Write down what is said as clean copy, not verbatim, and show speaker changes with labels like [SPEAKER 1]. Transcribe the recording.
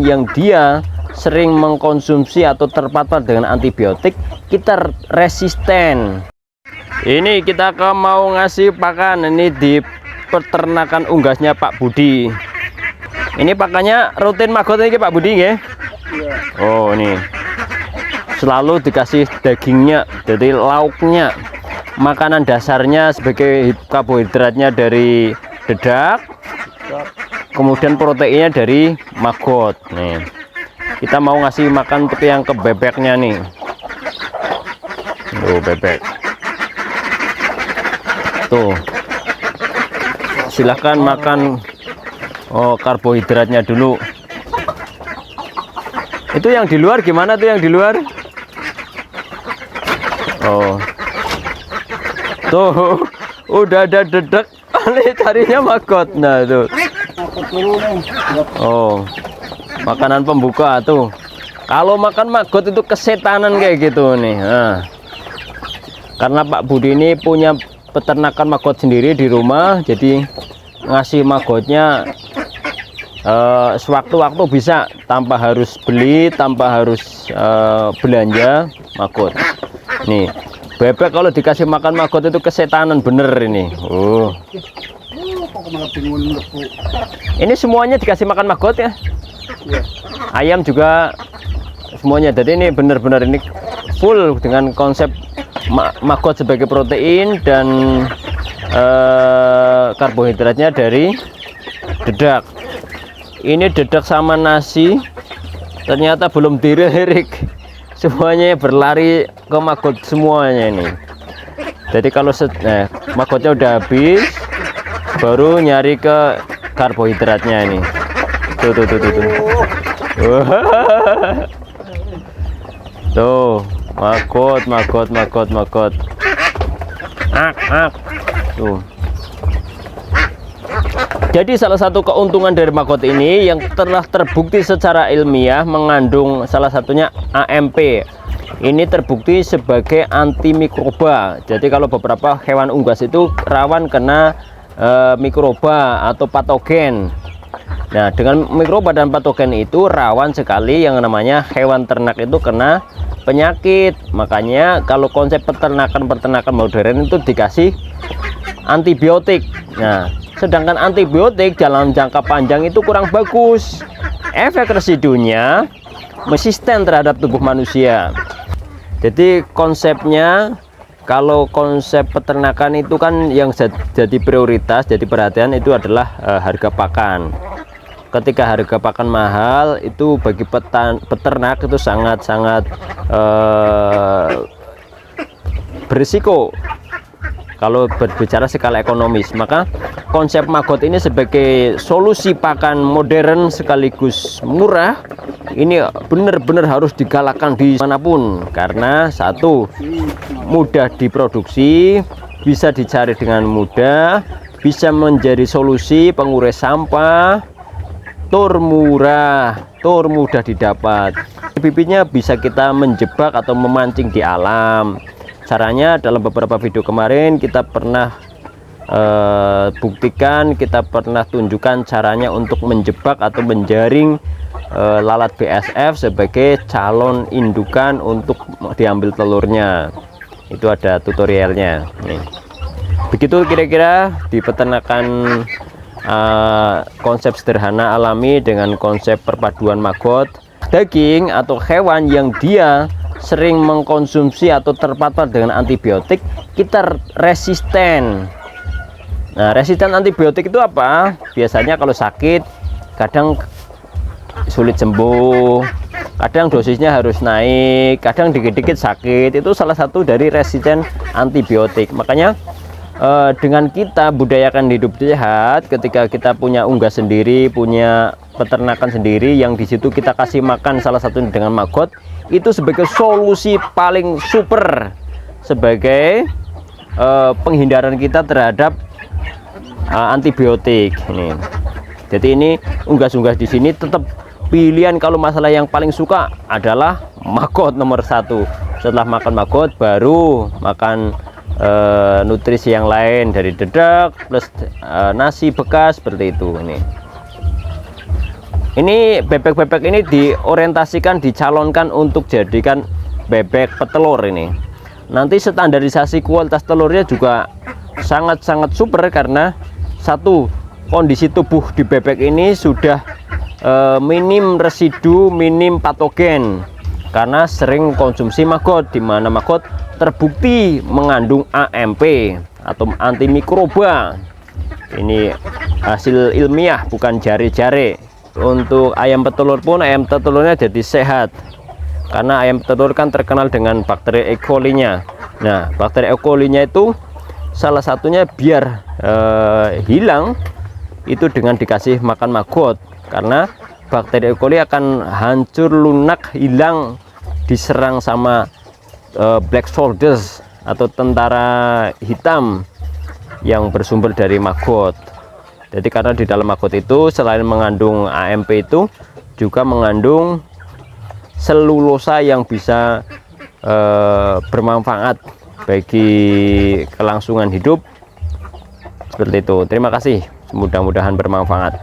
[SPEAKER 1] yang dia sering mengkonsumsi atau terpapar dengan antibiotik, kita resisten. Ini kita mau ngasih pakan ini di peternakan unggasnya Pak Budi. Ini pakannya rutin magot ini Pak Budi ya? Oh ini selalu dikasih dagingnya, jadi lauknya, makanan dasarnya sebagai karbohidratnya dari dedak, kemudian proteinnya dari magot. Nih kita mau ngasih makan untuk yang ke bebeknya nih. Tuh bebek tuh, silahkan makan. Oh karbohidratnya dulu. Itu yang di luar gimana tuh yang di luar? Oh tuh udah ada dedek, ini carinya magot. Nah tuh, oh makanan pembuka tuh. Kalau makan magot itu kesetanan kayak gitu nih. Nah, karena Pak Budi ini punya peternakan magot sendiri di rumah, jadi ngasih magotnya sewaktu-waktu bisa, tanpa harus beli, tanpa harus belanja magot. Nih bebek kalau dikasih makan magot itu kesetanan bener ini. Oh ini semuanya dikasih makan magot ya? Ayam juga semuanya. Jadi ini benar-benar ini full dengan konsep magot sebagai protein dan karbohidratnya dari dedak. Ini dedak sama nasi ternyata belum dilirik, semuanya berlari ke magot semuanya ini. Jadi kalau magotnya udah habis, baru nyari ke karbohidratnya ini. Tuh tuh magot. Tuh. Jadi salah satu keuntungan dari magot ini yang telah terbukti secara ilmiah mengandung salah satunya AMP. Ini terbukti sebagai antimikroba. Jadi kalau beberapa hewan unggas itu rawan kena mikroba atau patogen. Nah, dengan mikroba dan patogen itu rawan sekali yang namanya hewan ternak itu kena penyakit. Makanya kalau konsep peternakan modern itu dikasih antibiotik. Nah, sedangkan antibiotik dalam jangka panjang itu kurang bagus. Efek residunya resisten terhadap tubuh manusia. Jadi konsepnya, kalau konsep peternakan itu kan yang jadi prioritas, jadi perhatian itu adalah harga pakan. Ketika harga pakan mahal, itu bagi peternak itu sangat-sangat berisiko kalau berbicara skala ekonomis. Maka konsep magot ini sebagai solusi pakan modern sekaligus murah, ini benar-benar harus digalakkan di manapun, karena satu, mudah diproduksi, bisa dicari dengan mudah, bisa menjadi solusi pengurai sampah, tur murah, tur mudah didapat. Bibitnya bisa kita menjebak atau memancing di alam. Caranya dalam beberapa video kemarin kita pernah buktikan, kita pernah tunjukkan caranya untuk menjebak atau menjaring lalat BSF sebagai calon indukan untuk diambil telurnya. Itu ada tutorialnya nih. Begitu kira-kira di peternakan konsep sederhana alami dengan konsep perpaduan magot daging atau hewan yang dia sering mengkonsumsi atau terpapar dengan antibiotik, kita resisten. Nah, resisten antibiotik itu apa? Biasanya kalau sakit kadang sulit sembuh, kadang dosisnya harus naik, kadang dikit-dikit sakit. Itu salah satu dari resisten antibiotik. Makanya dengan kita budayakan hidup sehat, ketika kita punya unggas sendiri, punya peternakan sendiri yang di situ kita kasih makan salah satu dengan magot, itu sebagai solusi paling super sebagai penghindaran kita terhadap antibiotik ini. Jadi ini unggas-unggas di sini tetap pilihan. Kalau masalah yang paling suka adalah magot nomor satu. Setelah makan magot baru makan nutrisi yang lain dari dedak plus nasi bekas seperti itu. Ini Ini bebek-bebek ini diorientasikan, dicalonkan untuk jadikan bebek petelur ini. Nanti standarisasi kualitas telurnya juga sangat-sangat super, karena satu, kondisi tubuh di bebek ini sudah minim residu, minim patogen, karena sering konsumsi maggot, di mana maggot terbukti mengandung AMP atau antimikroba. Ini hasil ilmiah, bukan jare-jare. Untuk ayam petelur pun, ayam petelurnya jadi sehat, karena ayam petelur kan terkenal dengan bakteri E. coli-nya. Nah, bakteri E. coli-nya itu salah satunya biar hilang itu dengan dikasih makan maggot, karena bakteri E. coli akan hancur lunak, hilang diserang sama black soldiers atau tentara hitam yang bersumber dari maggot. Jadi karena di dalam maggot itu selain mengandung AMP itu juga mengandung selulosa yang bisa bermanfaat bagi kelangsungan hidup. Seperti itu. Terima kasih, mudah-mudahan bermanfaat.